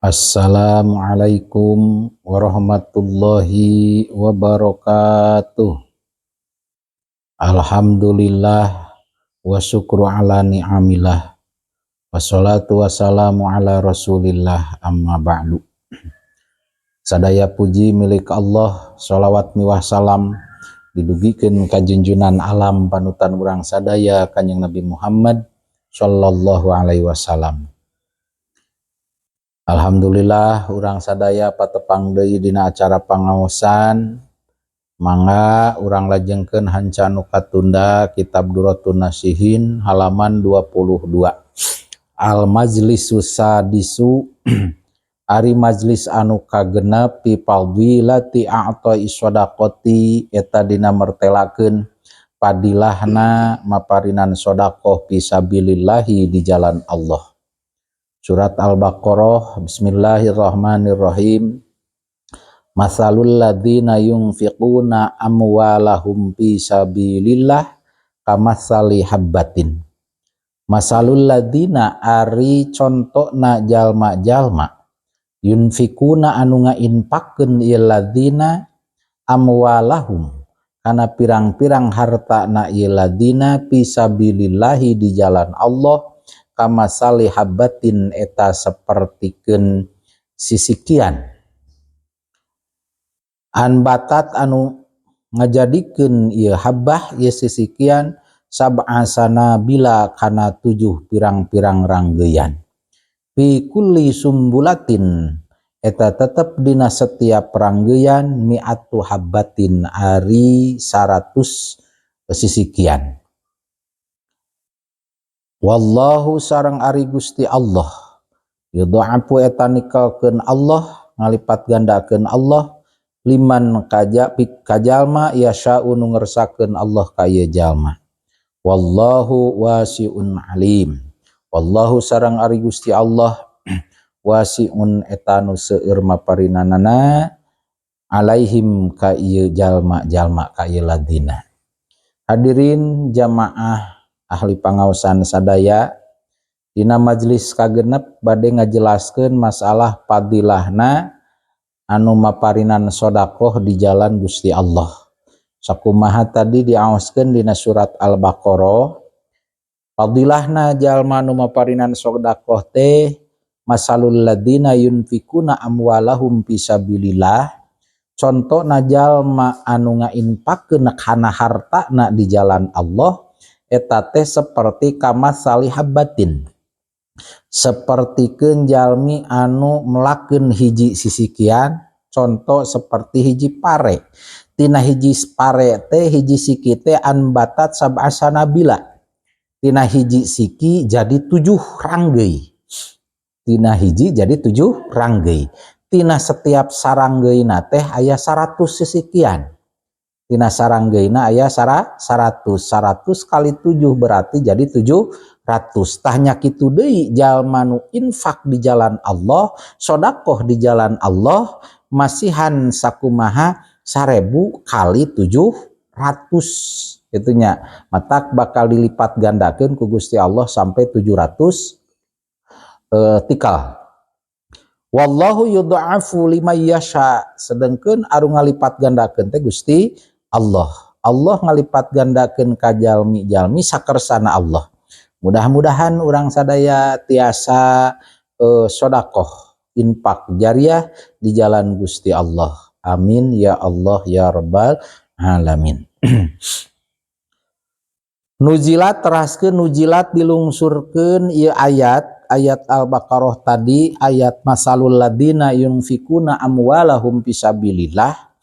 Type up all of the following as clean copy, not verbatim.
Assalamualaikum warahmatullahi wabarakatuh. Alhamdulillah wa syukru ala ni'amillah. Wassalatu wassalamu ala rasulillah amma ba'du. Sadaya puji milik Allah, sholawat miwah salam didugikeun ka junjunan alam panutan urang sadaya Kanjeng Nabi Muhammad sallallahu alaihi wasallam. Alhamdulillah urang sadaya patepang deui dina acara pangaosan. Mangga urang lajengkeun hanca anu katunda kitab Duratun Nasihin halaman 22. Al majlisus sadisu ari majlis anu kagenep fi fadilati a'tai shadaqati eta dina mertelakeun padilahna maparinan sedekah fisabilillahi di jalan Allah. Surat Al-Baqarah, Bismillahirrahmanirrahim. Masalul ladzina yunfiquna amwalahum fi sabilillah kamatsali habbatin. Masalul ladzina ari contona jalma-jalma yunfiquna anu ngainpakkeun ieu ladzina amwalahum kana pirang-pirang hartana ieu ladzina fi sabilillahi di jalan Allah. Kama salihabatin eta sapertikeun sisikian anbatat anu ngajadikeun ieu habbah ieu sisikian sab'asana bila kana 7 pirang-pirang ranggeuyan fi kulli sumbulatin eta tetep dina setiap ranggeuyan mi'atu habbatin ari 100 sisikian. Wallahu sareng ari Gusti Allah yudha'afu eta nikalkeun Allah ngalipat gandakeun Allah liman kajalma yasha'u nu ngersakakeun Allah ka ieu jalma. Wallahu wasi'un alim. Wallahu sareng ari Gusti Allah wasi'un eta nu seueur maparinanana alaihim ka ieu jalma-jalma ka ieu ladina. Hadirin jamaah ahli pangaosan sadaya, dina majlis kagenep bade ngajelaskeun masalah padilahna anu maparinan sedekah di jalan Gusti Allah. Sakumaha tadi diaoskeun dina surat Al-Baqarah, padilahna jalma anu maparinan sedekah teh masalul ladzina yunfikuna amwalahum fisabilillah. Contona jalma anu ngainpakkeun kana hartana di jalan Allah eta teh seperti kamatsali habbatin, sapertikeun jalmi anu melakeun hiji sisikian, contoh seperti hiji pare. Tina hiji pare teh hiji siki teh anbatat sab'asana bila. Tina hiji siki jadi 7 ranggeuy. Tina hiji jadi 7 ranggeuy. Tina setiap saranggeuna teh aya 100 sisikian. Tina saranggeuna aya 100 kali 7 berarti jadi 700. Tahnya kitu deui jalma nu infak di jalan Allah, sedekah di jalan Allah masihan sakumaha 1000 kali 700 itunya matak bakal dilipat gandakeun ku Gusti Allah sampai 700 tikal. Wallahu yudha'afu liman yasha, sedengkeun anu ngalipat gandakeun teh Gusti Allah. Allah ngalipat gandakeun ka jalmi-jalmi sakersana Allah. Mudah-mudahan urang sadaya tiasa sedekah infak jariah di jalan Gusti Allah. Amin ya Allah ya rabbal alamin. Nujilat teraskeun nujilat dilungsurkeun ieu ayat Al-Baqarah tadi, ayat masalul ladina yunfikuna amwalahum fisabilillah.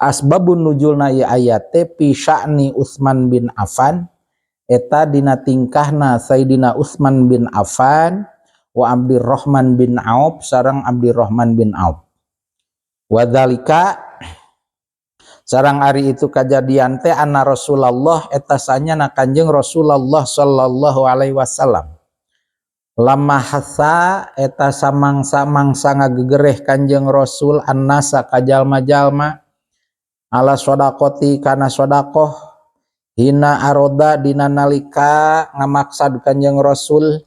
Asbabun nuzulna ieu ayat teh fi sya'ni Utsman bin Affan, eta dina tingkahna Sayyidina Utsman bin Affan wa Abdurrahman bin Auf sareng Abdurrahman bin Auf. Wadzalika sareng ari itu kajadian teh anna Rasulullah eta sanyana Kanjeng Rasulullah sallallahu alaihi wasallam lama hasa eta samangsa-mangsa ngagegereh Kanjeng Rasul annasa kajalma-jalma ala sodakoti kana sodakoh hina aroda dina nalika ngamaksad Kanjeng Rasul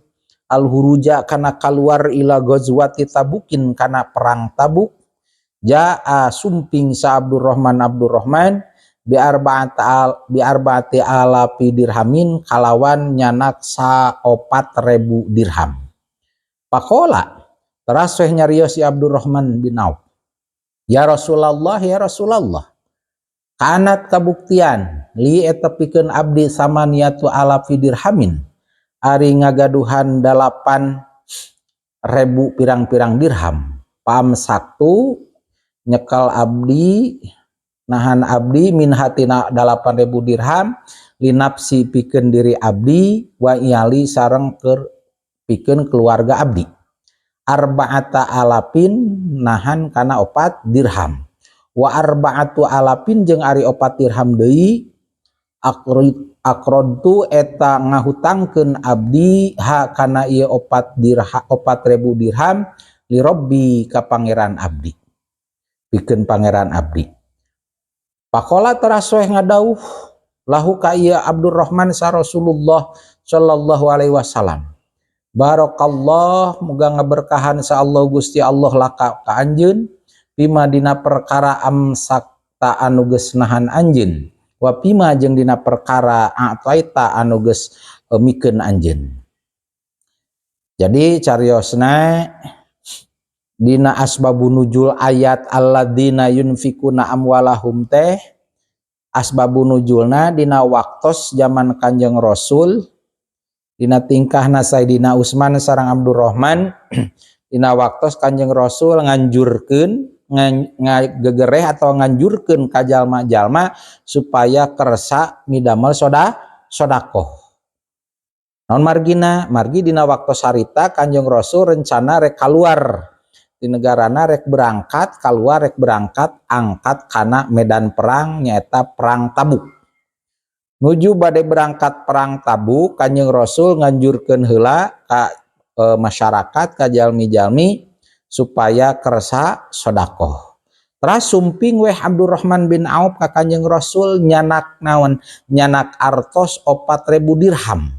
al-huruja kana keluar ila ghazwati tabukin kana perang Tabuk. Jaa sumping sa Abdurrahman bi arba'ati alafi dirhamin kalawan nyanak sa 4.000 dirham. Pakola teras weh nyarios si Abdurrahman bin Auf, ya Rasulullah, ya Rasulullah, kanat kabuktian li eta pikeun abdi samaniatu alafi dirhamin, ari ngagaduhan 8.000 pirang-pirang dirham. Pam saktu nyekal abdi, nahan abdi min hatina 8.000 dirham linapsi pikeun diri abdi wa iyali sareng keur pikeun keluarga abdi. Arba'ata alapin nahan kana 4 dirham. Wa arba'atu alapin jeung ari 4 dirham deui akrodtu eta ngahutangkeun abdi ha kana ieu 4.000 dirham li Rabbi ka pangeran abdi, pikeun pangeran abdi. Pakola teras weh ngadauh lahu ka ieu Abdurrahman sa Rasulullah sallallahu alaihi wasallam, barakallah muga ngaberkahan sa Allah Gusti Allah laka ka anjeun pima dina perkara amsakta anu geus nahan anjeun wa pima jeung dina perkara ataita anu geus mikeun anjeun. Jadi cariosna dina asbabun nuzul ayat alladzina yunfikuna amwalahum teh, asbabun nuzulna dina waktos zaman Kanjeng Rasul, dina tingkahna Sayyidina Utsman sareng Abdurrahman dina waktos Kanjeng Rasul nganjurkeun ngagegereh atau nganjurkeun ka jalma-jalma supaya kersa midamel sodakoh. Naon margina? Margi dina waktu sarita Kanjeng Rasul rencana rek kaluar di negarana, rek berangkat keluar, rek berangkat angkat kana medan perang nyaeta perang Tabuk. Nuju bade berangkat perang Tabuk, Kanjeng Rasul nganjurkeun heula ka masyarakat, ka jalmi-jalmi supaya kersa sodakoh. Teras sumping weh Abdurrahman bin Auf ka Kanjeng Rasul nyanak naon? Nyanak artos 4.000 dirham.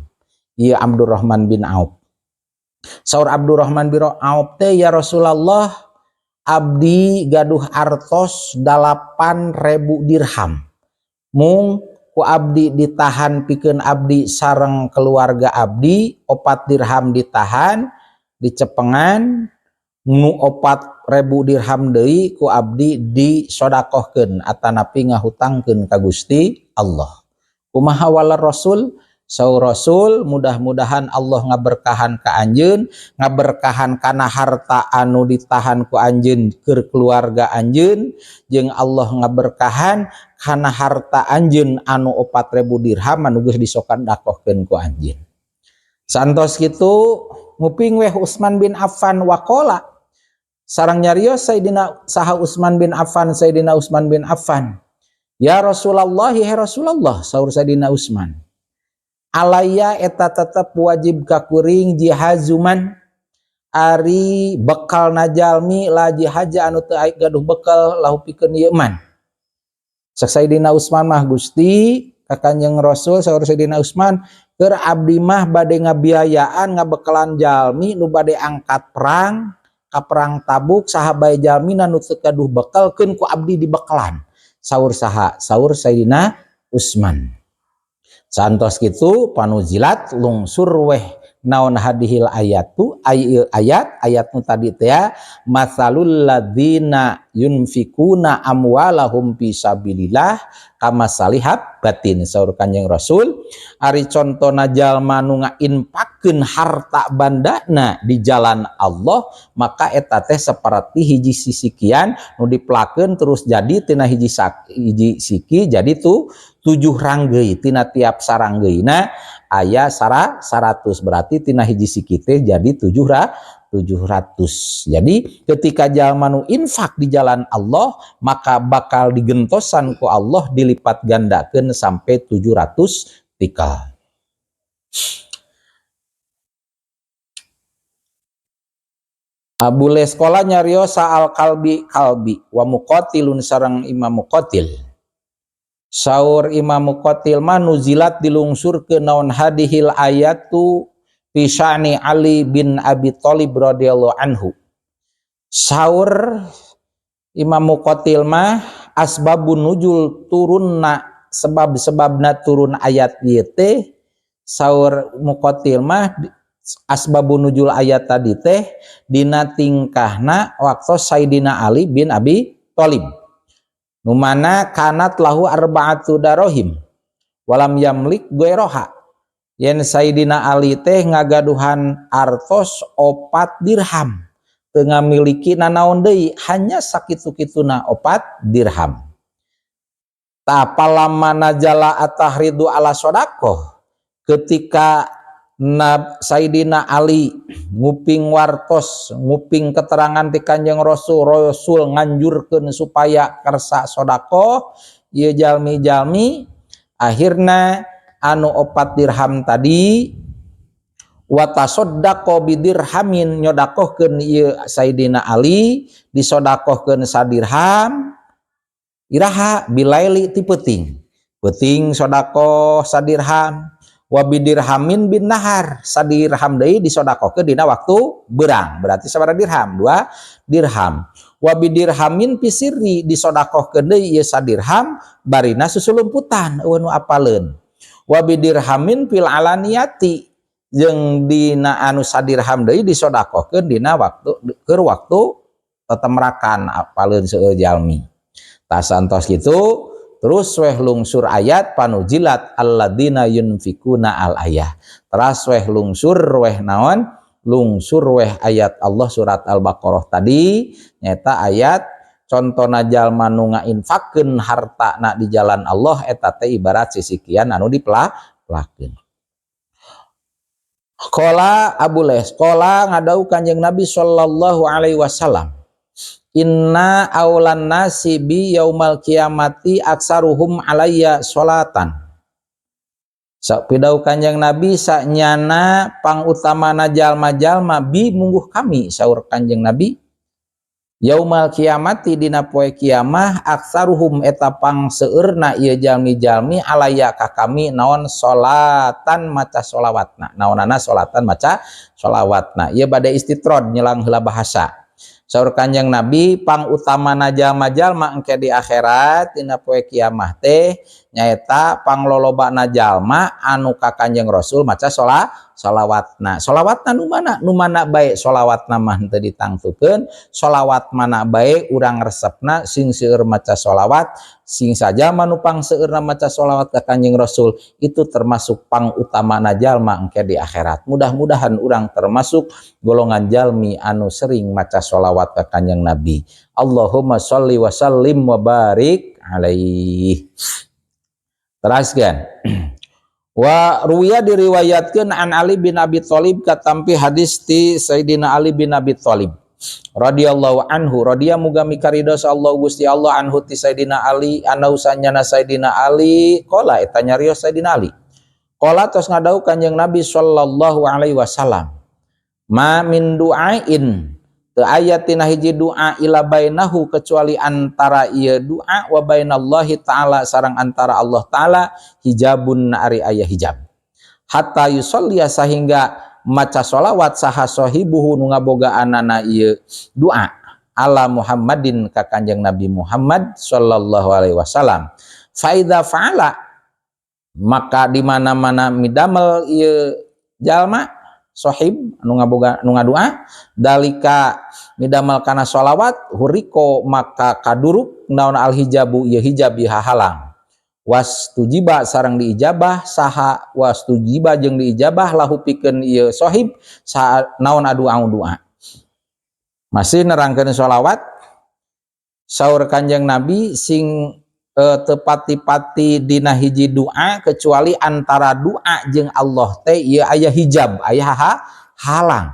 Ieu Abdurrahman bin Auf. Saur Abdurrahman bin Auf teh, ya Rasulullah, abdi gaduh artos 8.000 dirham. Mung ku abdi ditahan pikeun abdi sareng keluarga abdi, 4 dirham ditahan dicepengan, nu 4.000 dirham deui ku abdi disodakohkeun atanapi ngahutangkeun ka Gusti Allah. Kumaha wala Rasul? Saur Rasul, mudah-mudahan Allah ngaberkahan ka anjeun, ngaberkahan kana harta anu ditahan ku anjeun keur keluarga anjeun, jeung Allah ngaberkahan kana harta anjeun anu 4.000 dirham anu geus disodakohkeun ku anjeun. Santos kitu nguping weh Utsman bin Affan waqala sareng nyarios Sayyidina saha Utsman bin Affan, Sayyidina Utsman bin Affan, ya Rasulullah, ya Rasulullah, saur Sayyidina Utsman, alaya eta tetep wajib ka kuring jihazuman ari bekal najalmi la jihaja anu teu gaduh bekal lahu pikeun ieu man. Sak Sayyidina Utsman mah Gusti ka Kanjeng Rasul, saur Sayyidina Utsman, keur abdi mah bade ngabiayaan ngabekalan jalmi nu bade angkat perang ka perang Tabuk, saha bae jalmi nu teu gaduh bekal keun ku abdi dibekalan. Saur saha? Saur Sayyidina Utsman. Santos kitu panuzilat lungsur weh naon hadihil ayatu ayat nu tadi teh ya, masalul ladzina yunfikuna amwalahum fi sabilillah kamasalihab batin. Saur Kanjeng Rasul, ari contona jalma nu ngainfakkeun harta bandana di jalan Allah, maka eta teh saperti hiji sisikian nu dipelakeun terus jadi tina hiji siki jadi 7 ranggeui, tina tiap saranggeuna aya 100, berarti tina hiji siki teh jadi 700. Jadi ketika jalma nu infak di jalan Allah, maka bakal digentosan ku Allah dilipat gandakeun sampai 700 tikal. Abu Leskola nyarios al kalbi wa muqatilun sareng Imam Muqatil. Saur Imam Muqatil mah nuzilat dilungsur ke naon hadihil ayatu fi sya'ni Ali bin Abi Thalib radhiyallahu anhu. Saur Imam Muqatil mah asbabun nuzul turunna sebab-sebabna turun ayat ieu teh saur Muqatil mah asbabun nuzul ayat tadi teh dina tingkahna waktu Sayyidina Ali bin Abi Thalib nu mana kanat lahu arba'atu darahim walam yamlik goiroha yen Sayyidina Ali teh ngagaduhan artos 4 dirham teu ngamiliki nanaon deui hanya sakitu-kituna 4 dirham. Ta palamma najala atahridu ala sodaqoh ketika Sayyidina Ali nguping wartos nguping keterangan ti Kanjeng Rasul nganjurkeun supaya kersa sodaqoh ieu jalmi-jalmi akhirna anu 4 dirham tadi wa tasaddaqo bidirhamin nyodakohkeun ieu Sayyidina Ali disodakohkeun sadirham iraha bilaili ti peuting sodakoh sadirham wa bidirhamin bin nahar sadirham deui disodakohkeun dina waktu beurang berarti sabaraha dirham 2 dirham wa bidirhamin pisirri disodakohkeun deui ieu sadirham barina susulumputan eueuh nu apaleun wa bidirhamin fil alaniyati jeung dina anu sadirham deui disodakohkeun dina waktu keur waktu tetemrakan apaleun seueur jalmi tah santos kitu terus weh lungsur ayat panujilat alladzina yunfikuna al ayah teras weh lungsur weh naon lungsur weh ayat Allah surat Al-Baqarah tadi nyata ayat contona jalma nu ngainfakkeun hartana di jalan Allah eta teh ibarat sisikian anu dipelakeun. Qala Abu Les qala ngadau Kanjeng Nabi sallallahu alaihi wasallam inna aulan nasi bi yaumal kiamati aksaruhum alayya sholatan. Sapidau Kanjeng Nabi saknyana pangutamana jalma-jalma bi mungguh kami saur Kanjeng Nabi yaumal kiamati dina poe kiamah aksaruhum eta pangseurna ieu jalmi-jalmi alayya ka kami naon sholatan maca sholawatna naonana sholatan maca sholawatna ieu bade istitrad nyelang heula bahasa saur Kanjeng Nabi pangutamana jalma-jalma engke di akhirat dina poe kiamah teh nyaeta panglolobana jalma anu ka Kanjeng Rasul maca sholawatna nu mana bae sholawatna mah teu ditangtukeun sholawat mana bae urang resepna sing seueur maca sholawat sing saja manupang seueurna maca sholawat ka Kanjeng Rasul itu termasuk pangutamana jalma engke di akhirat. Mudah-mudahan urang termasuk golongan jalmi anu sering maca sholawat ka Kanjeng Nabi. Allahumma sholli wa sallim wa barik alaihi. Teraskan. Wa ruwiya diriwayatkeun an Ali bin Abi Thalib katampi hadis ti Sayyidina Ali bin Abi Thalib radhiyallahu anhu radhiya muga mikaridos Allah Gusti Allah anhu ti Sayyidina Ali anu sanyana Sayyidina Ali qala eta nyarios Sayyidina Ali qala tos ngadau Kanjeng Nabi sallallahu alaihi wasallam ma min du'ain teu aya tina hiji doa ila bainahu kecuali antara ieu doa wa bainallahi taala sareng antara Allah taala hijabun ari aya hijab hatta yusolli sahingga maca sholawat saha sahibuhu nu ngabogaanana ieu doa ala Muhammadin ka Kanjeng Nabi Muhammad sallallahu alaihi wasallam fa idza fa'ala maka di mana-mana midamel ieu jalma sahib anu ngaboga nu ngadua dalika midamel kana sholawat huriko maka kaduruk naon al hijabu ieu hijab hahalang was tujiba sareng diijabah saha was tujiba jeung diijabah lahu pikeun ieu sahib saha naon adu doa masih nerangkeun sholawat saur Kanjeng Nabi sing tepati-pati dina hiji doa kecuali antara doa jeung Allah teh ieu aya hijab aya halang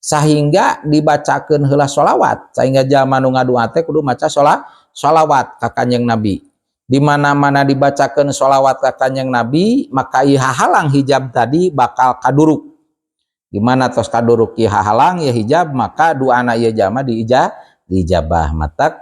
sehingga dibacakeun heula sholawat sehingga jalma nu ngadoa teh kudu maca sholawat ka Kanjeng Nabi di mana-mana dibacakeun sholawat ka Kanjeng Nabi maka ieu halang hijab tadi bakal kaduruk di mana tos kaduruk ieu halang ieu hijab maka doana ieu jalma diijabah matak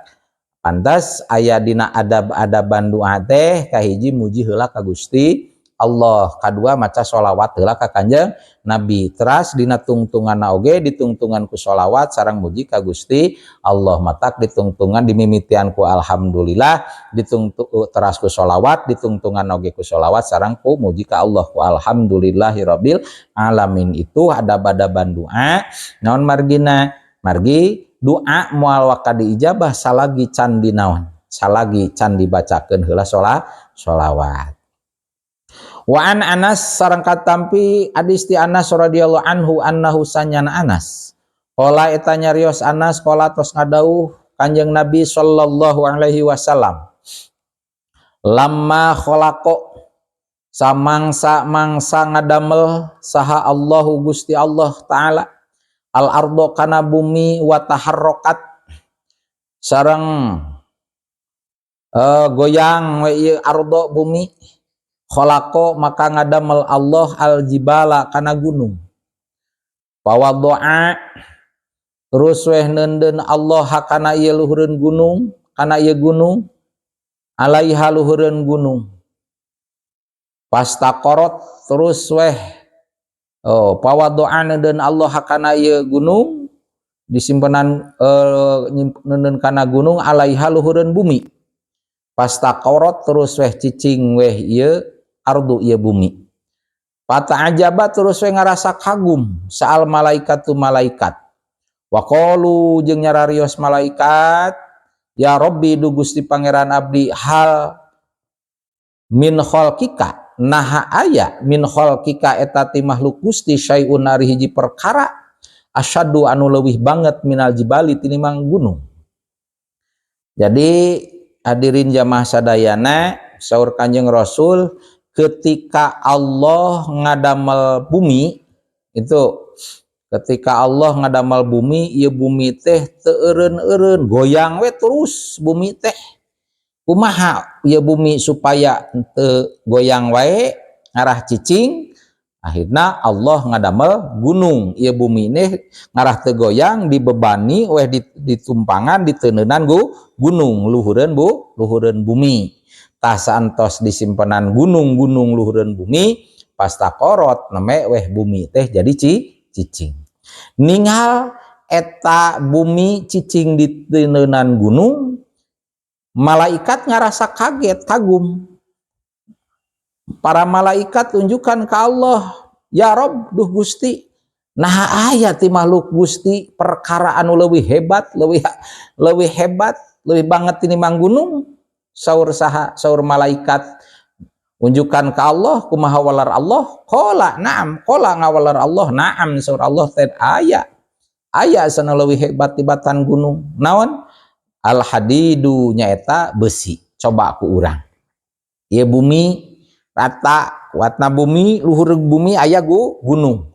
pantas aya dina adab-adaban doa teh kahiji muji heula ka Gusti Allah, kadua maca sholawat heula ka Kanjeng Nabi. Teras dina tungtunganna oge ditungtungan ku sholawat sareng muji ka Gusti Allah. Matak ditungtungan dimimitian ku alhamdulillah, teras ku sholawat ditungtungan oge ku sholawat sareng ku muji ka Allah ku alhamdulillahirabbil alamin. Itu adab-adaban doa. Naon margina? Margi doa moal waka diijabah salagi can dinaon, salagi can dibacakeun heula sholawat. Wa an Anas sareng katampi hadis ti Anas radhiyallahu anhu annahu sanyana Anas qala eta nyarios Anas qala tos ngadauh Kanjeng Nabi sallallahu alaihi wasallam lamma khalaqo samangsa ngadamel saha Allahu Gusti Allah taala al ardo kana bumi wa taharrokat sareng goyang we ieu ardo bumi. Khalaqo maka ngadamel Allah al jibala kana gunung. Pawaddoa terus weh neundeun Allah kana ieu luhureun gunung, kana ieu gunung alaiha luhureun gunung. Pastaqarat terus weh pawaddoa neundeun Allah kana ieu gunung disimpenan neundeun kana gunung alaiha luhureun bumi. Pastaqarat terus weh cicing weh ieu ardu ieu bumi. Pata'ajaba terus we ngarasa kagum saal malaikatu malaikat. Wa qalu jeung nyararios malaikat, ya Rabbi du Gusti Pangeran abdi hal min khalqika naha aya min khalqika eta ti makhluk Gusti syai'un ari hiji perkara asyaddu anu leuwih banget minal jibali tinimbang gunung. Jadi hadirin jamaah sadayana saur Kanjeng Rasul ketika Allah ngadamel bumi itu, ketika Allah ngadamel bumi, ieu bumi teh teu eureun-eureun goyang we terus bumi teh. Kumaha ieu bumi supaya teu goyang wae ngarah cicing? Akhirna Allah ngadamel gunung. Ieu bumi ini ngarah teu goyang dibebani weh ditumpangan diteuneunan gunung luhureun bumi. Tah saantos disimpenan gunung-gunung luhureun bumi pastaqarat neme weh bumi teh jadi cicing. Ningal eta bumi cicing diteuneunan gunung, malaikat ngarasa kaget kagum. Para malaikat tunjukkan ke Allah, ya Rob duh Gusti, nah aya ti makhluk Gusti perkara anu leuwih hebat, leuwih hebat, leuwih banget tinimbang gunung. Saur saha saur malaikat unjukan ke Allah kumaha walar Allah qala na'am qala ngawalar Allah na'am saur Allah teh aya sana leuwih hebat tibatan gunung naon al hadidu nyaeta besi. Coba aku urang ieu bumi rata watna bumi luhur bumi aya gunung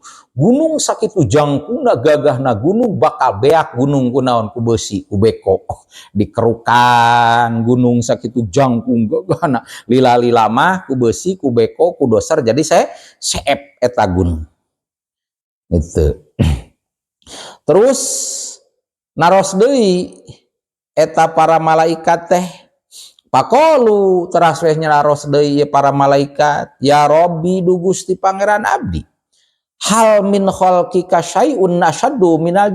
sakitu jangkuna gagahna gunung bakal beak gunung ku naon ku besi ku beko dikerukan gunung sakitu jangkung gagahna lila-lila mah ku besi ku beko ku doser jadi seep eta gunung itu. Terus naros deui eta para malaikat teh paqalu teras weh nyaraos deui para malaikat ya Rabbi du Gusti Pangeran abdi hal min khalqika syai'un asyaddu minal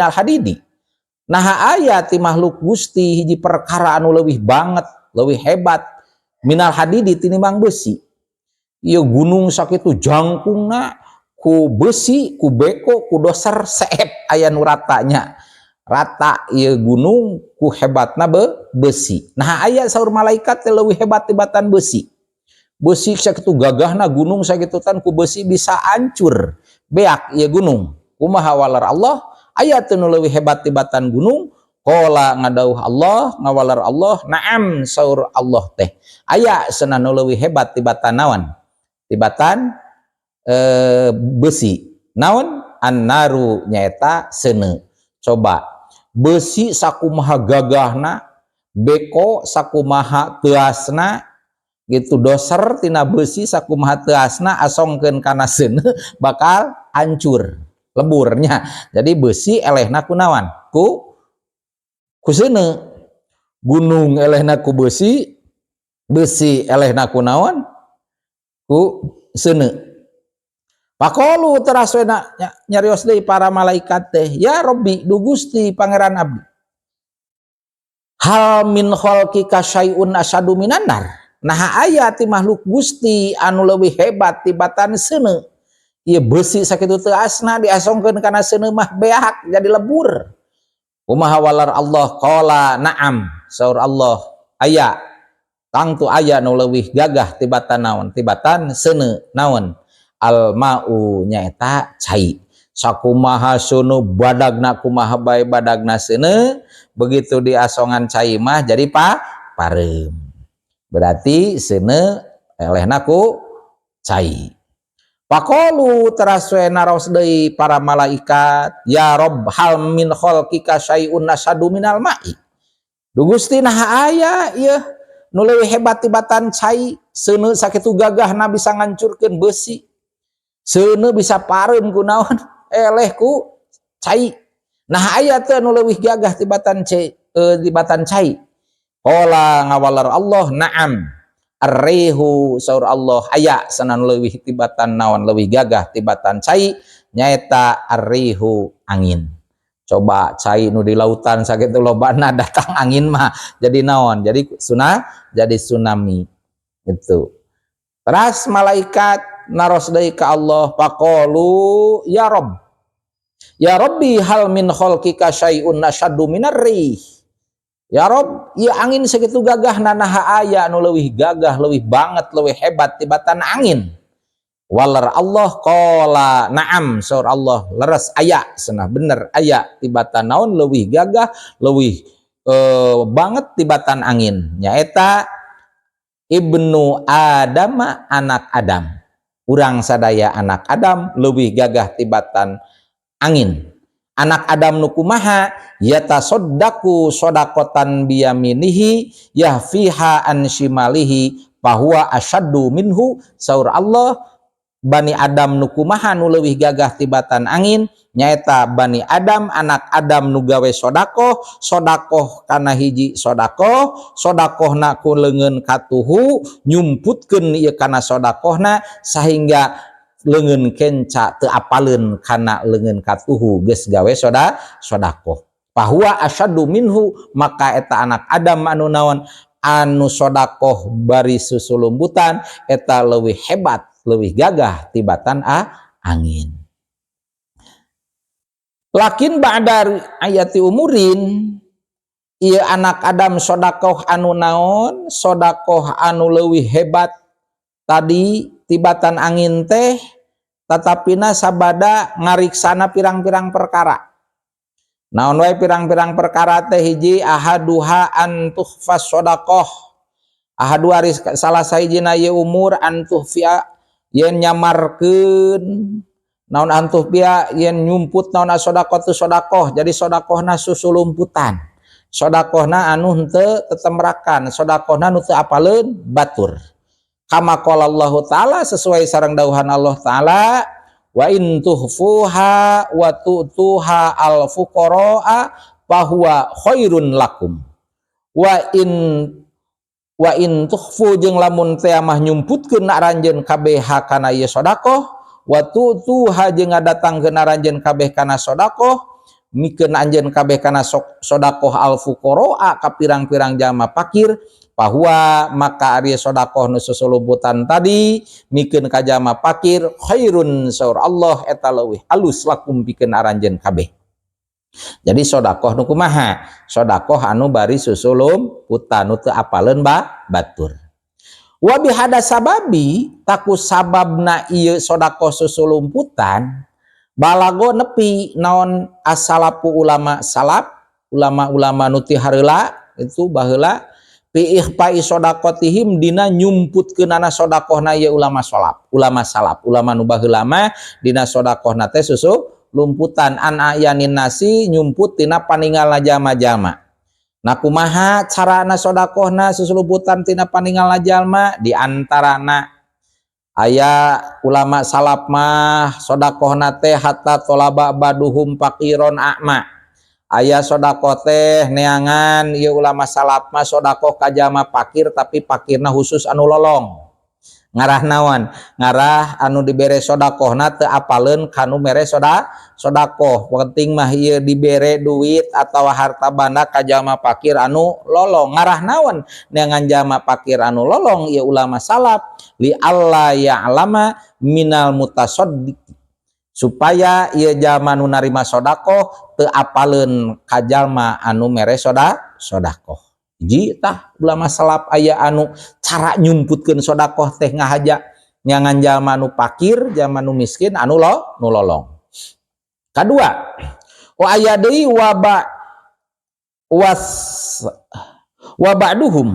hadidi. Nah aya ti makhluk Gusti hiji perkara anu leuwih banget, leuwih hebat minal hadidi tinimbang besi. Ieu gunung sakitu jangkungna ku besi, ku beko, ku doser seep aya nu ratanya. Rata ieu gunung ku hebatna besi. Nah aya saur malaikat teh leuwih hebat tibatan besi. Besi sakitu gagahna gunung sakitutan ku besi bisa hancur beak ieu gunung. Kumaha walar Allah aya teu nu leuwih hebat tibatan gunung. Qala ngadauh Allah ngawalar Allah na'am saur Allah teh aya cenah nu leuwih hebat tibatan naon tibatan besi naon annaru nyaeta seuneu. Coba besi sakumaha gagahna beko sakumaha teasna gitu doser tina besi sakumaha teasna asongkeun kana seuneu bakal hancur leburnya. Jadi besi elehna kunawan ku seuneu, gunung elehna ku besi, besi elehna kunawan ku seuneu. Pakolu teras we nyarios deui para malaikat teh, ya Rabbi du Gusti pangeran abdi. Hal min khalqika syai'un asyadu minan nar. Nah aya ti makhluk Gusti anu leuwih hebat tibatan seuneu. Ieu beusi sakitu teu asna diasongkeun kana seuneu mah beak jadi lebur. Kumaha walar Allah qala na'am saur Allah aya tangtu aya nu leuwih gagah tibatan naon tibatan seuneu naon al ma'u nyaeta cai. Sakumaha sunu badagna kumaha bae badagna seuneu begitu diasongan cai mah jadi pareum. Berarti seuneu elehna ku cai. Pakolu teras we naros deui para malaikat, ya Rob hal min khalqika syai'un asyadu minal ma'i. Du Gusti nah aya ieu nu leuwih hebat tibatan cai, seuneu sakitu gagahna bisa ngancurkeun beusi. Seuneu bisa pareum ku naon? Eleh ku cai. Nah aya teh nu leuwih gagah tibatan cai. Qala ngawalar Allah na'am. Ar-rihu saur Allah aya sanan leuwih tibatan naon leuwih gagah tibatan cai nyaeta ar-rihu angin. Coba cai nu di lautan sakitu lobana datang angin mah jadi naon? Jadi jadi tsunami gitu. Teras malaikat naros deui ka Allah faqalu ya Rabb. Ya Rabbi hal min khalqika syai'un asyaddu minar rih. Ya Rob, ya angin segitu gagah nanaha aya nu leuwih gagah, leuwih banget, leuwih hebat tibatan angin. Walar Allah qala na'am saur Allah leres aya cenah bener aya tibatan naon leuwih gagah, leuwih banget tibatan angin. Nyaeta Ibnu Adam anak Adam. Urang sadaya anak Adam leuwih gagah tibatan angin. Anak Adam nu kumaha yatasaddaqu shadaqatan biyaminihi yahfiha an shimalihi bahwa asyaddu minhu saur Allah Bani Adam nu kumaha nu leuwih gagah tibatan angin nyaeta Bani Adam anak Adam nu gawe sodakoh kana hiji sodakohna ku leungeun katuhu nyumputkeun ieu kana sodakohna sahingga leungeun kenca teu apaleun kana leungeun katuhu geus gawe sodakoh. Bahwa asyaddu minhu maka eta anak Adam anu naon anu sodakoh bari susulumbutan eta leuwih hebat leuwih gagah tibatan angin. Lakin ba'da ayati umurin ieu anak Adam sodakoh anu naon sodakoh anu leuwih hebat tadi tibatan angin teh tatapina sabada ngariksana pirang-pirang perkara. Naon wae pirang-pirang perkara teh hiji ahaduha an tuhfas shadaqah. Ahadu ari salah sahijina ieu umur an tuhfiya yen nyamarkeun naon an tuhfiya yen nyumput naon shadaqatu shadaqah. Jadi shadaqahna susulumputan. Shadaqahna anu henteu tetemrakan, shadaqahna nu teu apaleun batur. Kama qala Allah Ta'ala sesuai sareng dauhan Allah Ta'ala wa in tuhfuha wa tu'tuha al fuqara'a fahuwa khairun lakum wa in tuhfu jeung lamun teh mah nyumputkeun aranjeun kabeh kana ieu sedekah wa tu'tuha jeung ngadatangkeun aranjeun kabeh kana sedekah mikeun anjeun kabeh kana sedekah al fuqara'a ka pirang-pirang jalma fakir bahwa maka ari sedekah nu susulumputan tadi mikeun ka jalma fakir khairun saur Allah eta leuwih alus lakum pikeun aranjeun kabeh. Jadi sedekah nu kumaha? Sedekah anu bari susulumputan nu teu apaleun batur. Wa bihada sababi taku sababna ieu sedekah susulumputan balago nepi naon asalapu ulama salaf ulama-ulama nu ti hareula itu baheula fi ikhfa'i shadaqatihim dina nyumputkeunana sedekahna ieu ulama salaf ulama nu baheula mah dina sedekahna teh susulumputan an ayanin nasi nyumput tina paninggalna jalma-jalma. Nah kumaha carana sedekahna susulumputan tina paninggalna jalma di antarana aya ulama salaf mah sedekahna teh hatta tolaba baduhum faqiron a'ma. Aya sedekah teh neangan ieu ulama salaf mah sedekah ka jalma fakir tapi fakirna khusus anu lolong. ngarah naon, ngarah anu dibere sodakohna teu apaleun kanu mere sodakoh. Penting mah ieu dibere duit atau harta banda ka jalma fakir anu lolong. Ngarah naon neangan jalma fakir anu lolong ieu ulama salaf li alla ya'lama minal mutasaddiq, supaya ieu jalma nu narima sodakoh teu apaleun ka jalma anu mere sodakoh. Hiji tah ulama salaf aya anu cara nyumputkeun sodakoh teh ngahaja nyangan jalma nu fakir, jalma nu miskin anu lolong. Kadua, wa aya deui waba'duhum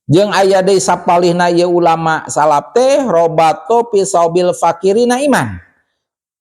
jeung aya deui sapalihna ieu ulama salaf teh robato pisaubil fakirina iman.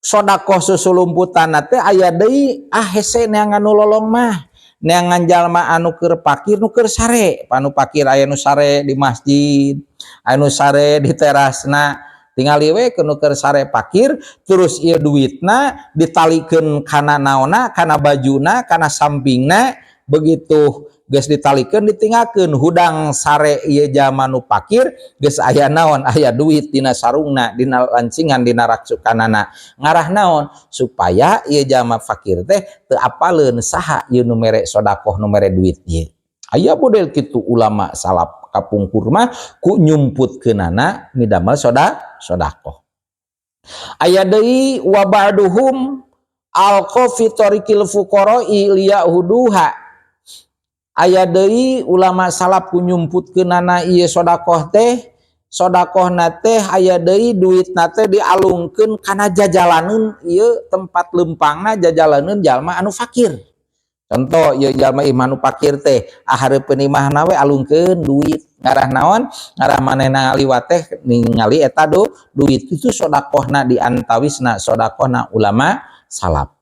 Sodakoh susulumputan teh aya deui hese neangan nu lolong mah neangan jalma anu keur fakir nu keur sare, anu fakir aya nu sare di masjid, anu sare di terasna, tingali we nu keur sare fakir, terus ieu duitna ditalikeun kana naonna, kana bajuna, kana sampingna, begitu geus ditalikeun ditinggalkeun hudang sare ieu jalma nu fakir geus aya naon, aya duit dina sarungna, dina lancingan, dina raksukanana. Ngarah naon supaya ieu jalma fakir teh teu apaleun saha ieu nu mere sodakoh nu mere duit ieu. Aya model kitu ulama salaf kapungkur mah ku nyumputkeunana midamel sodakoh. Aya deui wa ba'duhum alqa fi tariqil fuqara'i liyahuduha. Aya deui ulama salaf ku nyumputkeunana ieu sodakoh teh, sodakohna teh aya deui duitna teh dialungkeun kana jajalaneun ieu tempat leumpangna jajalaneun jalma anu fakir. Contoh ieu jalma imah anu fakir teh hareupeun imahna we alungkeun duit, ngarah naon, ngarah manehna ngaliwat teh ningali eta duit. Itu sodakohna diantawisna sodakohna ulama salaf.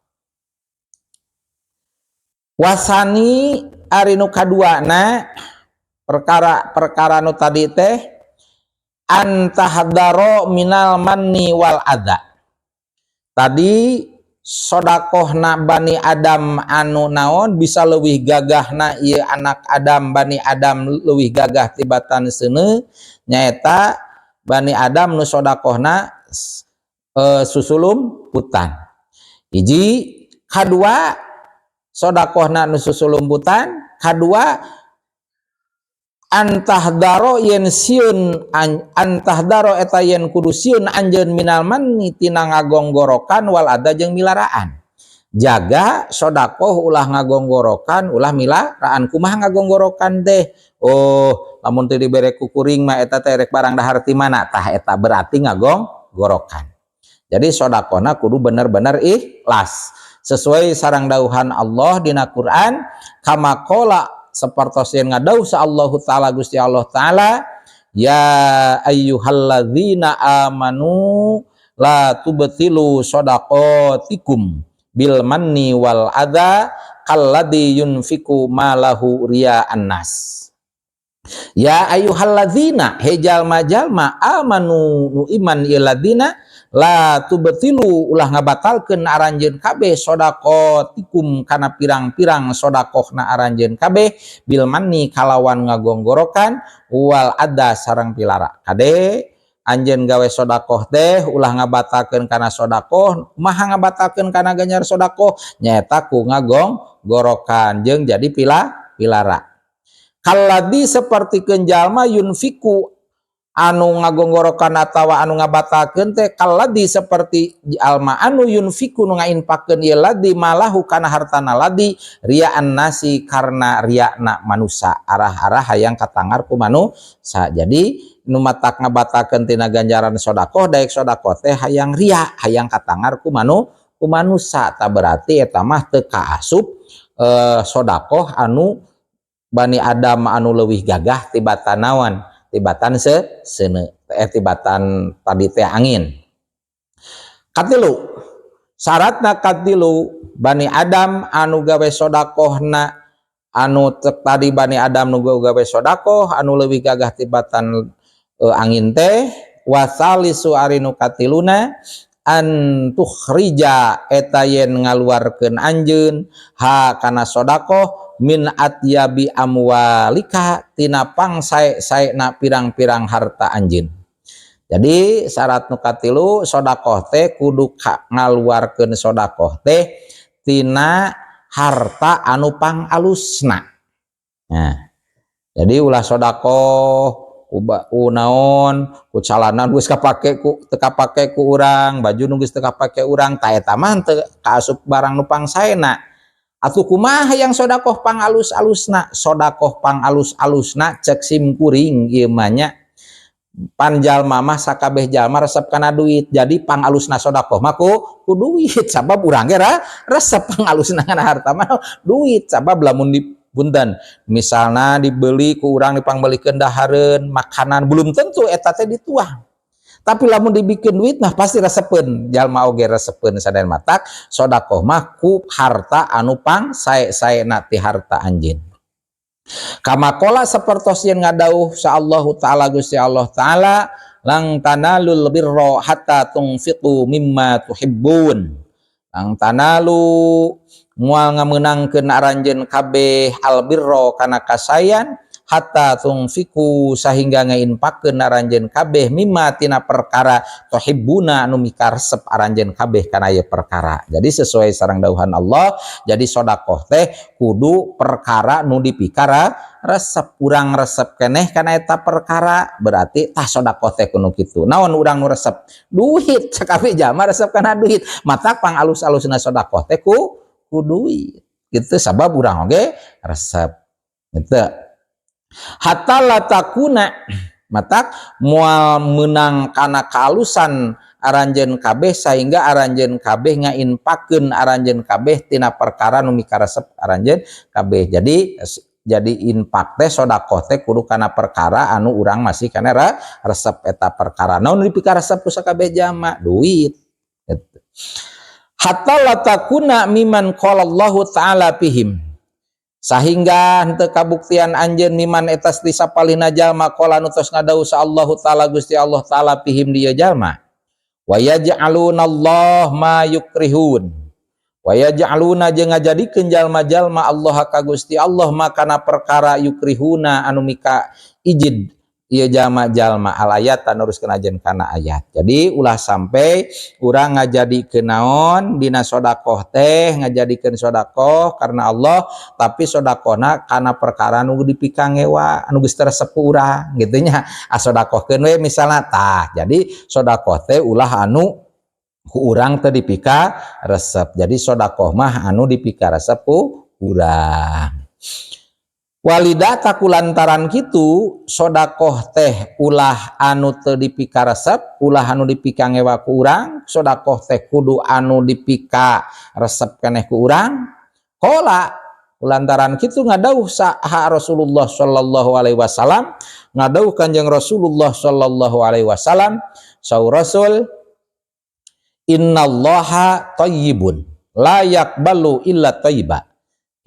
Wasani ari nu kaduana perkara nu tadi teh antahdaro minal manni wal adza. Tadi sodakohna Bani Adam anu naon bisa leuwih gagahna ieu anak Adam, Bani Adam leuwih gagah tibatan seuneu nyaeta Bani Adam nu sodakohna susulumputan. Hiji, kadua sodakohna nu susulumputan, kadua antahdaro yen sieun antahdaro eta yen kudu sieun anjeun minal manni tina ngagonggorokan wal adza jeung milaraan. Jaga sodakoh ulah ngagonggorokan ulah milaraan. Kumaha ngagonggorokan teh? Oh, lamun teu dibere ku kuring mah eta teh rek barang dahar ti mana? Tah eta berarti ngagonggorokan. Jadi sodakohna kudu bener-bener ikhlas. Sesuai sareng dauhan Allah dina Quran, kama qala sapertos yen ngadauh sa Allah taala Gusti Allah taala, ya ayyuhalladzina amanu la tubtilu shadaqatikum bil manni wal adza kalladzi yunfiku malahu riya'an nas. Ya ayyuhalladzina he jalma-jalma amanu nu iman ieu ladzina la tubtilu ulah ngabatalkeun aranjeun kabeh shadaqatikum kana pirang-pirang sodakohna aranjeun kabeh bil manni kalawan ngagonggorokan wal adza sareng pilara. Kade anjeun gawe sodakoh teh ulah ngabatalkeun kana sodakoh, kumaha ngabatalkeun kana ganjar sodakoh? Nyaeta ku ngagonggorokan jeung jadi pilara. Kalladzi sapertikeun jalma yunfiku anu ngagonggorokan atawa anu ngabatalkeun teh kalladzi saperti jalma anu yunfiku nu ngainpakeun ieu ladzi malahu kana hartana ladzi riya'an nasi karena riya'na manusia, arah-arah hayang katangar ku manusia. Jadi nu matak ngabatalkeun tina ganjaran sodakoh daek sodakoh teh hayang riya, hayang katangar ku manusia. Tah berarti eta mah teu kaasup sodakoh anu Bani Adam anu leuwih gagah tibatan naon? Tibatan seuneu, tibatan tadi teh angin. Katilu, syaratna katilu Bani Adam anu gawe sodakohna anu tadi Bani Adam nu gawe sodakoh anu leuwih gagah tibatan angin teh wasalisu ari nu katiluna antukhrija eta yen ngaluarkeun anjeun ha kana sodakoh min atyabi amwalika tina pangsae-saena pirang-pirang harta anjeun. Jadi syarat nu katilu sedekah teh kudu ngaluarkeun sedekah teh tina harta anu pangalusna. Nah, jadi ulah sedekah naon ku calanan geus kapake ku teu kapake ku urang, baju nu geus teu kapake urang, ta eta mah teu kaasup barang nu pangsaena. Atuh kumaha yang sedekah pangalus-alusna? Sedekah pangalus-alusna cek sim kuring ieu mah nya pan jalma mah sakabeh jalma resep kana duit. Jadi pangalusna sedekah mah ku duit, sabab urang ge resep pangalusna kana harta mah duit, sabab lamun punten misalnya dibeli ku urang dipangbelikeun dahareun makanan belum tentu eta teh dituang, tapi lamun dibikin duit mah pasti resepeun, jalma oge resepeun sadaya matak sedekah mah ku harta anu pangsae-saena ti harta anjeun. Kama qala sapertos yen ngadauh sa Allah taala Gusti Allah taala lang tanalul birra hatta tunfiqu mimma tuhibbun. Lang tanalu moal ngameunangkeun aranjeun kabeh albirro kana kasayan hatta tungfiku sahingga ngainpakeun aranjeun kabeh mimma tina perkara tuhibbuna anu mikaresep aranjeun kabeh kana ieu perkara. Jadi sesuai sareng dauhan Allah, jadi sedekah teh kudu perkara nu dipikara resep, urang resep keneh kana eta perkara berarti tah sedekah teh kudu kitu. Naon urang nu resep? Duit, sakabeh jalma resep kana duit. Matak pangalus-alusna sedekah teh ku duit gitu, sabab urang oge resep gitu. Hatta latakuna matak moal menang kana kaalusan aranjeun kabeh sehingga aranjeun kabeh ngainpakeun aranjeun kabeh tina perkara nu mikaresep aranjeun kabeh. Jadi infak teh sedekah teh kudu kana perkara anu urang masih kana resep eta perkara. Naon dipikaresep ku sakabeh jalma? Duit gitu. Hatta latakuna miman qala Allah taala pihim, sahingga henteu kabuktian anjeun miman eta disapalina jalma qala nu tos ngadauh sa Allah taala Gusti Allah taala pihim di jalma. Wa yaj'aluna Allah ma yukrihun, wa yaj'aluna jeung ngajadikeun jalma-jalma Allah ka Gusti Allah makana perkara yukrihuna anu mika ijid ieu jalma-jalma. Al ayat tanuruskeun ajeun kana ayat. Jadi ulah sampai urang ngajadikeun naon dina sedekah teh ngajadikeun sedekah karena Allah tapi sedekahna kana perkara nu dipikang ngewa anu geus resep urang kitu nya. Sedekahkeun we misalna tah. Jadi sedekah teh ulah anu ku urang teu dipika resep. Jadi sedekah mah anu dipika resep ku urang. Walidata kulantaran kitu sedekah teh ulah anu teu dipika resep, ulah anu dipika ngewa ku urang, sedekah teh kudu anu dipika resep keneh ku urang. Qala kulantaran kitu ngadauh saha Rasulullah sallallahu alaihi wasallam, ngadauh Kanjeng Rasulullah sallallahu alaihi wasallam, saur Rasul innallaha thayyibun la yaqbalu illa thayyiba.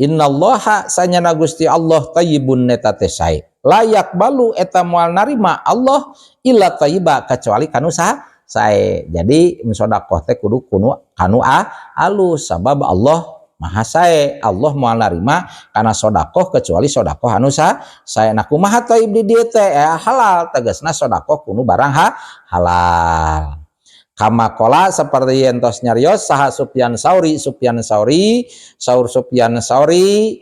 Innallaha sanyana Gusti Allah thayyibun neta teh sae. Layak balu eta moal narima Allah illa thayyiba kecuali kanu sae. Jadi sedekah teh kudu kanu alus sabab Allah maha sae. Allah moal narima kana sedekah kecuali sedekah anu sae. Nah kumaha thayyib di dieu teh halal, tegasna sedekah kudu barang halal. Kama kola seperti yang tos nyarios saha Sufyan Sauri saur Sufyan Sauri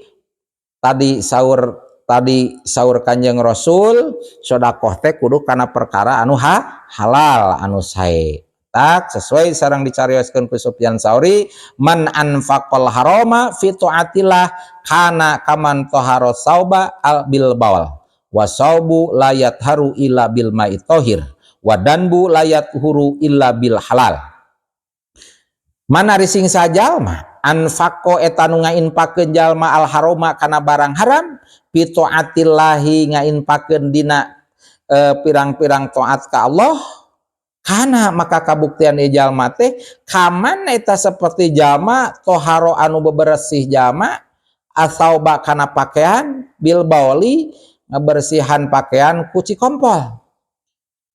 tadi saur Kanjeng Rasul sedekah teh kudu kana perkara anu halal anu sae. Tak sesuai sareng dicarioskeun ku Sufyan Sauri, man anfaqal harama fi taatillah kana kaman tahara sauba al bil bawl wa saubu la yatharu illa bil ma'i thahir wadanbu layat huru illa bil halal. Mana rising sajalma anfaqo eta nu ngainpakeun jalma al haroma kana barang haram fi taatillahi ngainpakeun dina pirang-pirang taat ka Allah kana maka kabuktian ieu jalma teh kaman eta seperti jalma toharo anu bebersih jalma asauba kana pakaian bil bauli ngabersihan pakaian kuci kompol.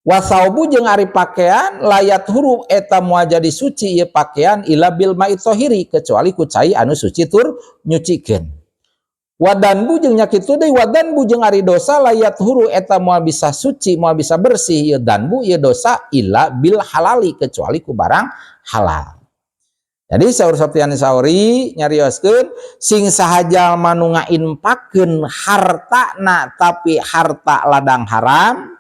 Wasaubu jeung ari pakaian layat huru eta moal jadi suci ieu pakaian ila bil ma'i thahiri kecuali ku cai anu suci tur nyucikeun. Wadanbu jeung nya kitu deui, wadanbu jeung ari dosa layat huru eta moal bisa suci, moal bisa bersih ieu danbu ieu dosa illa bil halali kecuali ku barang halal. Jadi saur Sufyan Sauri nyarioskeun sing sahaja manu ngainpakeun hartana tapi harta ladang haram,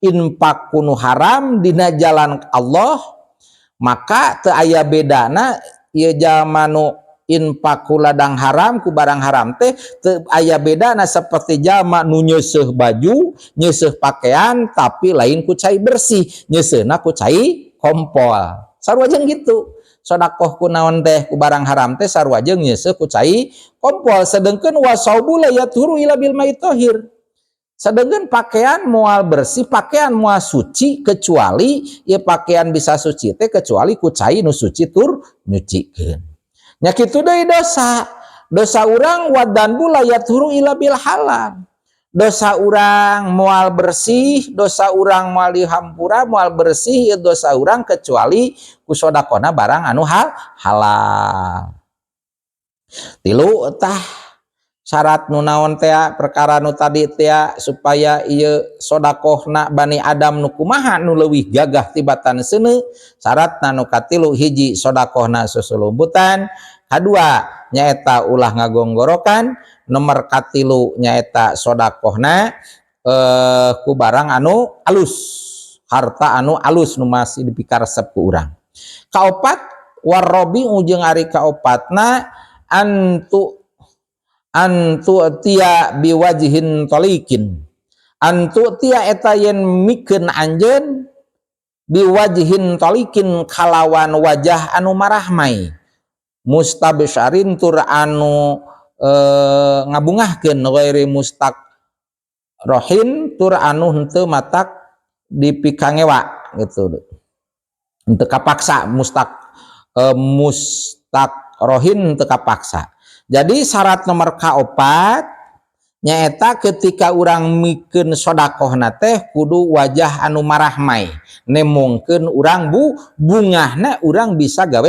infak kuno haram dina jalan Allah, maka teu aya bedana ieu jalma nu infak ku ladang haram ku barang haram teh teu aya bedana saperti jalma nu nyeuseuh baju, nyeuseuh pakaian tapi lain ku cai bersih, nyeuseuna ku cai kompol. Sarua jeung kitu. Sodakoh ku naon teh ku barang haram teh sarua jeung nyeuseuk ku cai kompol, sedengkeun wasaubu la yaturu ila bil mai tahir. Sedengkeun pakaian moal bersih, pakaian moal suci kecuali ieu pakaian bisa suci teh kecuali ku cai nu suci tur nyucikeun. Nya kitu deui dosa. Dosa urang wadanbu la yaturu ila bil halal. Dosa urang moal bersih, dosa urang moal dihampura, moal bersih ieu dosa urang kecuali ku sodakona barang anu halal. Tilu tah syarat nu naon teh perkara nu tadi teh supaya ieu sodakohna Bani Adam nu kumaha nu leuwih gagah tibatan seuneu. Syaratna nu katilu hiji sodakohna susulumbutan, kadua nyaeta ulah ngagonggorokan, nomor katilu nyaeta sodakohna ku barang anu alus, harta anu alus nu masih dipikaresep ku urang. Kaopat warobi ujung ari kaopatna antu tia biwajihin tolikin, antu tia eta yen mikeun anjeun biwajihin tolikin kalawan wajah anu marahmai, mustabsyarin tur anu ngabungahkeun ghairi mustaqrohin tur anu henteu matak dipikangewa gitu, henteu kapaksa mustaqrohin henteu kapaksa. Jadi syarat nomor kaopat nyaeta ketika urang mikeun sodakohna teh kudu wajah anu marahmai, nemongkeun urang bungahna urang bisa gawe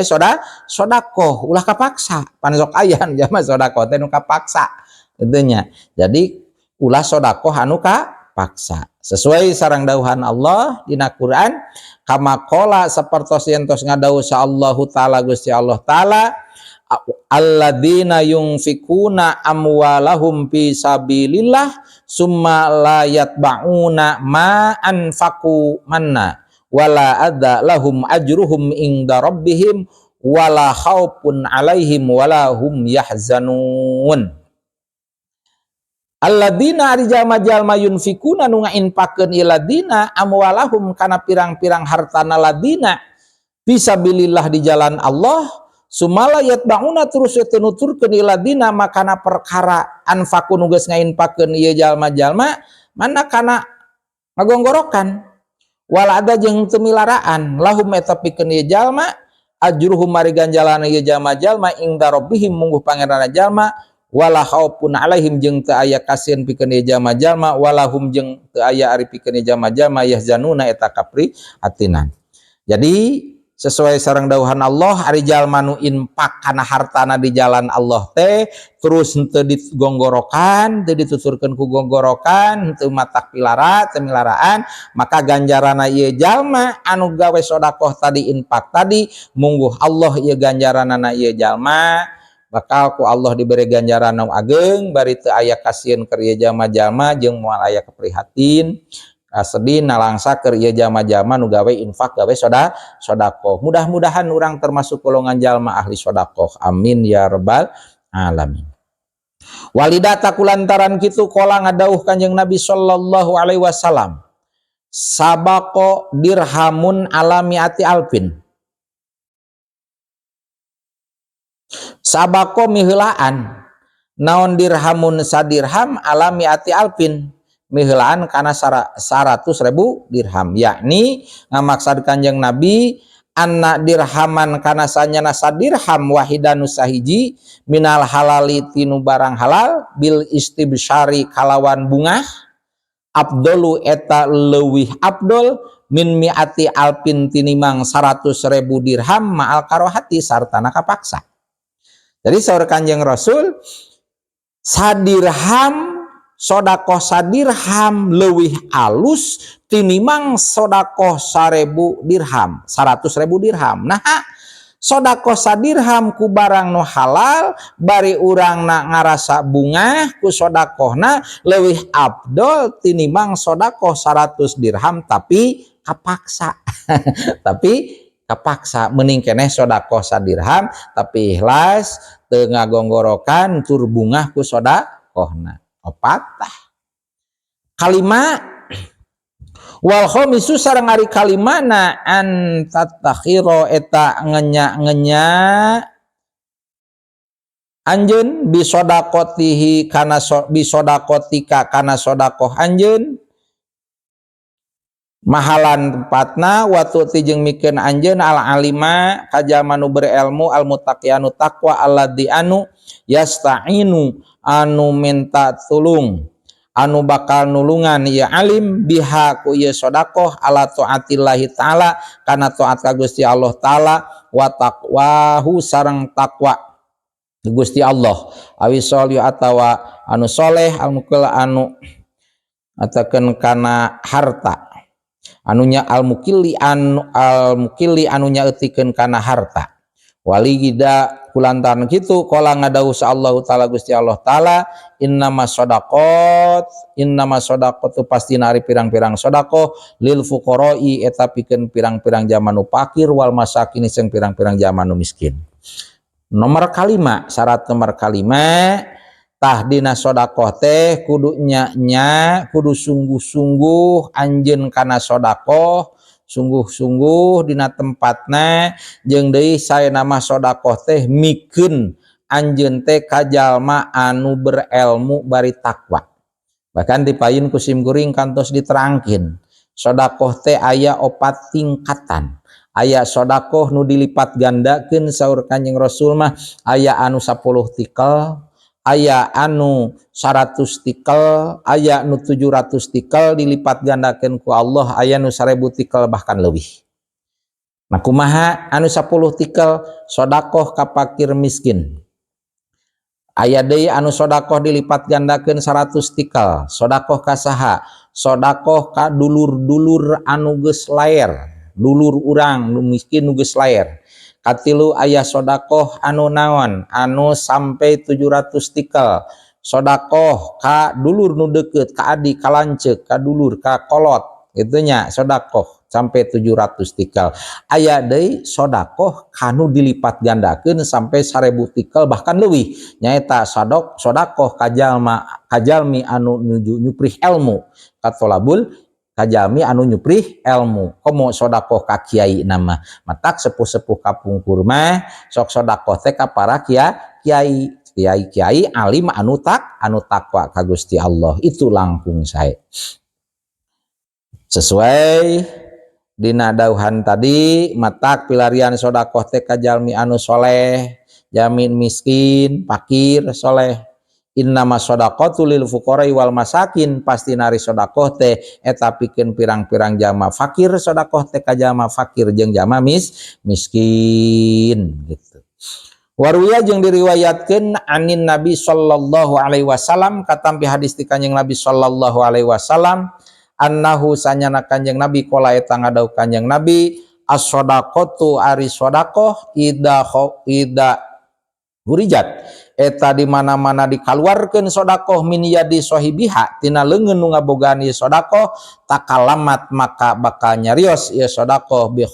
sodakoh ulah kapaksa, pan sok aya jalma sodakoh teh nu kapaksa kitu nya. Jadi ulah sodakoh anu kapaksa sesuai sareng dawuhan Allah dina Quran, kama qala sapertos yen tos ngadawuh sa Allahu taala Gusti Allah taala, alladzina yunfikuna amwalahum fi sabilillah summa la yatba'una ma anfaqu manna wala adza lahum ajruhum inda rabbihim wala khaufun alaihim wala hum yahzanun. Alladzina ari jalma-jalma yunfikuna nu ngainpakeun iladina amwalahum kana pirang-pirang hartana ladina fisabilillah di jalan Allah, sumala yatba'una terus nuturkeun iladina makana perkara anfaqu nu geus ngainpakeun ieu jalma-jalma mana kana ngagonggorokan, wala ada jeung teu milaraan lahum eta pikeun ieu jalma ajruhum mari ganjalan ieu jalma-jalma ingda rabbihim mungguh pangeranna jalma, wala khaufun alaihim jeung teu aya kasieun pikeun ieu jalma-jalma, walahum jeung teu aya ari pikeun ieu jalma-jalma yahzanuna eta kapri hatinan. Jadi sesuai sareng dawuhan Allah, ari jalma nu infak kana hartana di jalan Allah teh terus henteu digonggorokan, teu dituturkeun ku gonggorokan, henteu matak pilara, teu milaraan, maka ganjaranna ieu jalma anu gawe sedekah tadi, infak tadi, mungguh Allah ieu ganjaranna ieu jalma bakal ku Allah diberi ganjaran nu ageng, bari teu aya kasieun keur ieu jalma-jalma jeung moal aya keprihatin sedih nalangsa keur ieu jalma-jalma nu gawe infak gawe sedekah. Mudah-mudahan urang termasuk golongan jalma ahli sedekah. Amin ya rabbal alamin. Walidata kulantaran kitu qala ngadawuh Kanjeng Nabi sallallahu alaihi wasallam, sabaqo dirhamun ala mi'ati alfin. Sabaqo miheulaan naon dirhamun sadirham ala mi'ati alfin, miheulaan kana 100.000 dirham, yakni ngamaksad Kanjeng Nabi anna dirhaman kana sanyana sadirham wahidan sahiji minal halali tinu barang halal bil istibsyari kalawan bungah abdolu eta leuwih abdol min mi'ati alpin tinimang 100.000 dirham ma'al karohati sartana kapaksa. Jadi saur Kanjeng Rasul sadirham sodakoh sadirham leuwih alus tinimbang sodakoh 1000 dirham 100.000 dirham. Nah sodakoh sadirham ku barang nu halal bari urang na ngarasa bunga ku sodakohna leuwih afdol tinimbang sodakoh 100 dirham tapi kapaksa tapi kapaksa mending keneh sodakoh sadirham tapi ikhlas teu ngagonggorokan tur bungah ku sodakohna. Opatah kalima wal khamisu sareng ari kalimana an tatakhiro eta ngenya-ngenya anjeun bisodakotihi kana bisodakotika kana sodakoh anjeun mahalan tempatna watu tijeng mikeun anjeun al alima kajalma nu berilmu al muttaqiyanu taqwa alladzi anu yasta'inu anu minta tulung anu bakal nulungan ya alim biha ku ieu sodakoh ala taatillahi taala kana taat ka Gusti Allah taala wa taqwahu sareng takwa Gusti Allah awi sholihu atawa anu soleh al mukil anu atakeun kana harta anunya al mukilli anu nyaeutikeun kana harta wali gida kulantaran kitu qala ngadawuh Allah taala Gusti Allah taala innamas shadaqatu pastina ari pirang-pirang sedekah lil fuqara'i eta pikeun pirang-pirang jama nu fakir wal masakin jeung pirang-pirang jama nu miskin. Nomor kalima syarat nomor kalima tah dina sedekah teh kudu nya kudu sungguh-sungguh anjeun kana sedekah sungguh-sungguh dina tempatna jeung deui saena mah sedekah teh mikeun anjeun teh ka jalma anu berilmu bari takwa. Bahkan dipayun ku sim kuring kantos diterangkeun sedekah teh aya 4 tingkatan. Aya sedekah nu dilipat gandakeun saur Kanjeng Rasul mah aya anu 10 tikel, aya anu 100 tikel, aya nu 700 tikel dilipat gandakeun ku Allah, aya nu 1000 tikel bahkan leuwih. Nah kumaha anu 10 tikel sedekah ka fakir miskin. Aya deui anu sedekah dilipat gandakeun 100 tikel, sedekah ka saha? Sedekah ka dulur-dulur anu geus laer, dulur urang nu miskin nu geus laer. Katilu aya sedekah anu naon? Anu sampai 700 tikel. Sedekah ka dulur nu deukeut, ka adik, ka lanceuk, ka dulur, ka kolot, kitu nya sedekah sampai 700 tikel. Aya deui sedekah kanu dilipat gandakeun sampai 1000 tikel bahkan leuwih. Nyaeta sedekah ka jalmi anu nyuprih ilmu, katolabul kajalmi anu nyuprih ilmu. Komo sedekah ka kiai nama matak sepuh-sepuh kapungkur mah sok sedekah teh ka para kiai alim anu takwa ka Gusti Allah. Itu langkung sae sesuai dina dauhan tadi matak pilarian sedekah teh ka jalmi anu soleh, jamin miskin, fakir, soleh. Innamas shadaqatu lil fuqara'i wal masakin pasti nari sedekah teh eta pikeun pirang-pirang jama fakir, sedekah teh ka jama fakir jeung jama miskin gitu. Waruya jeung diriwayatkeun anin Nabi sallallahu alaihi wasallam katampi hadis ti Kanjeng Nabi sallallahu alaihi wasallam annahu sanyana Kanjeng Nabi qala eta ngadawuh Kanjeng Nabi as-shadaqatu ari sedekah ida hurijat eta di mana-mana dikaluarkeun sedekah min yadi sahibiha tina leungeun nu ngabogaan ieu sedekah takalamat maka bakal nyarios ieu sedekah bi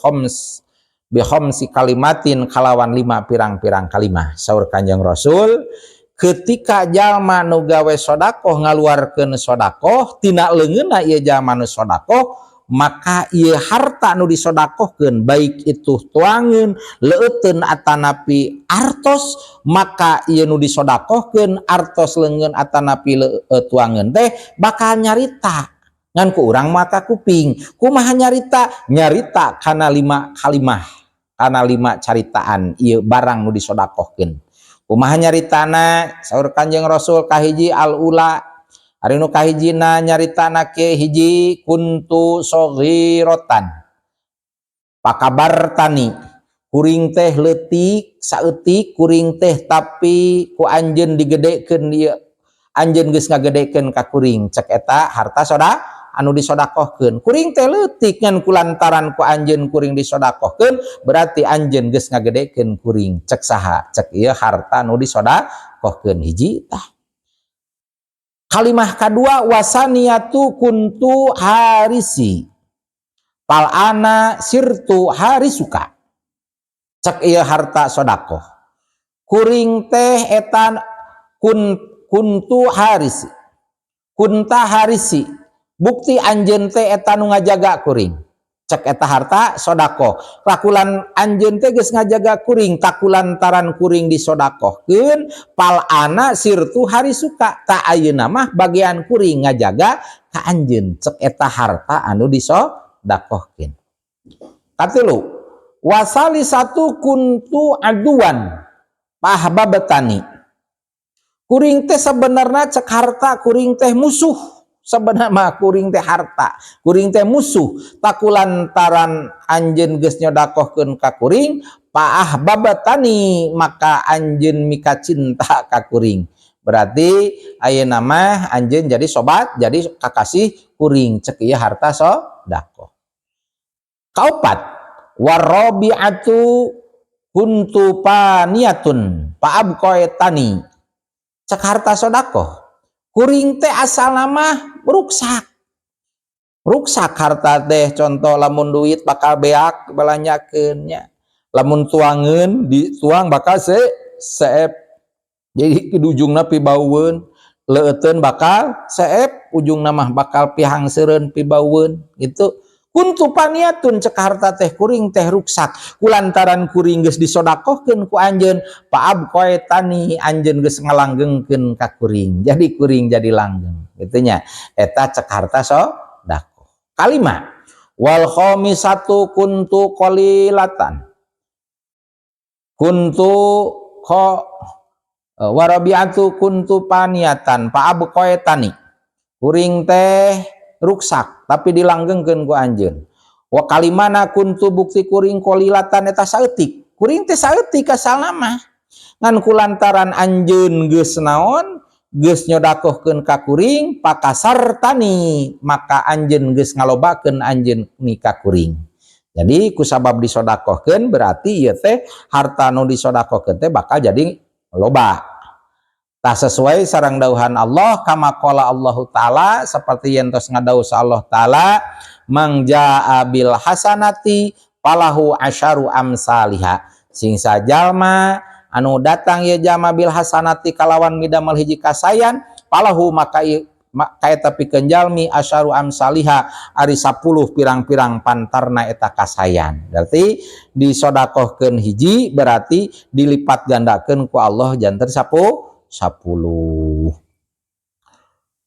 khamsi kalimatin kalawan 5 pirang-pirang kalimah. Saur Kanjeng Rasul ketika jalma nu gawe sedekah ngaluarkeun sedekah tina leungeunna ieu jalma nu sedekah maka ieu harta nu disedekahkeun baik itu tuangeun leuteun atanapi artos maka ieu nu disedekahkeun artos leungeun atanapi tuangeun teh bakal nyarita ngan ku urang mata kuping. Kumaha nyarita kana 5 kalimah kana 5 caritaan ieu barang nu disedekahkeun. Kumaha nyaritana saur Kanjeng Rasul kahiji al ula ari nu kahijina nyaritana ke hiji kuntu shaghiratan pakabar tani kuring teh leutik saeutik kuring teh tapi ku anjeun digedekeun ieu anjeun geus ngagedekeun ka kuring cek eta harta anu disodakohkeun. Kuring teh leutik ngan kulantaran ku anjeun kuring disodakohkeun berarti anjeun geus ngagedekeun kuring cek saha cek ieu harta anu disodakohkeun hiji tah. Kalimah kedua wasaniyatu kuntu harisi pal ana sirtu harisuka cek ieu harta sodakoh. Kuring teh etan kuntu harisi kunta harisi bukti anjeun teh eta nu ngajaga kuring cek eta harta sodakoh. Takulan anjeun teh geus ngajaga kuring takulantaran kuring disodakohkeun pal ana sirtu harisuka ta ayeuna mah bagian kuring ngajaga ka anjeun cek eta harta anu disodakohkeun. Katilu wasali satu kuntu aduan pahbabatani kuring teh sebenarnya cek harta kuring teh musuh sebenarnya mah kuring teh harta kuring teh musuh takulantaran anjeun geus nyodakohkeun ka kuring pahbabatani maka anjeun mika cinta ka kuring berarti ayeuna mah anjeun jadi sobat jadi kakasih kuring cek ieu harta sodakoh. Kaopat warabi'atu kuntu paniyatun paabqaitani cek harta sodakoh kuring teh asal nama ruksak harta teh contoh lamun duit bakal beak balanyakeunnya lamun tuangeun dituang bakal seep jadi ujungna pibaueun leuteun bakal seep ujungna mah bakal pihangseureun pibaueun gitu. Kuntu paniatun cek harta teh kuring teh ruksak kulantaran kuring geus disodakohkeun ku anjeun paabqaitani anjeun geus ngalanggengkeun ka kuring jadi kuring jadi langgeng gitunya eta cek harta sodakoh. Kalimah wal khamisatu kuntu qalilatan kuntu warabiatu kuntu paniatan paabqaitani kuring teh ruksak tapi dilanggengkeun ku anjeun. Wa kalimana kuntu bukti kuring qalilatan eta saeutik kuring teh saeutik asalna mah ngan kulantaran anjeun geus naon geus nyodakohkeun ka kuring pakasartani maka anjeun geus ngalobakeun anjeun ka kuring. Jadi kusabab disodakohkeun berarti ieu teh harta nu disodakohkeun teh bakal jadi loba. Tak sesuai sareng dauhan Allah kama qala Allahu taala seperti yang tos ngadauh Allah taala mangja bil hasanati falahu asyaru amsalihha sing sajalma anu datang ye jama bil hasanati kalawan midamel hiji kasayan falahu maka eta pikeun jalmi asyaru amsalihha ari 10 pirang-pirang pantarna eta kasayan. Berarti disodakohkeun hiji berarti dilipat gandakeun ku Allah janten 10.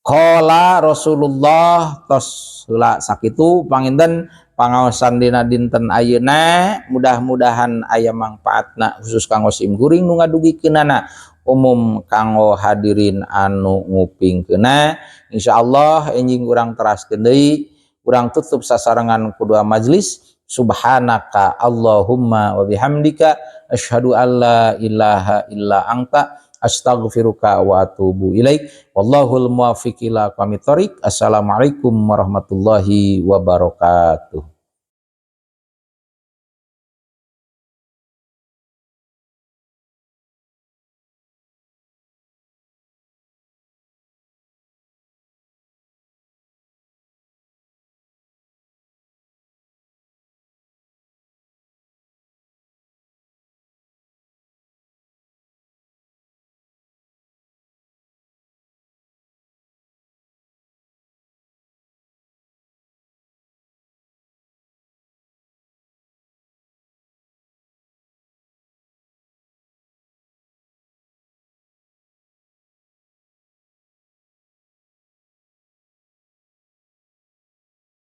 Qala Rasulullah tos heula sakitu panginten pangaosan dina dinten ayeuna mudah-mudahan aya mangpaatna khusus kanggo sim guring nu ngadugikeunana umum kanggo hadirin anu ngupingkeunna insyaallah enjing urang teraskeun deui urang tutup sasarengan kedua majelis subhanaka Allahumma wa bihamdika asyhadu alla ilaha illa anta astaghfiruka wa atubu ilaik wallahul muwaffiq ila aqwamit thoriq. Assalamualaikum warahmatullahi wabarakatuh.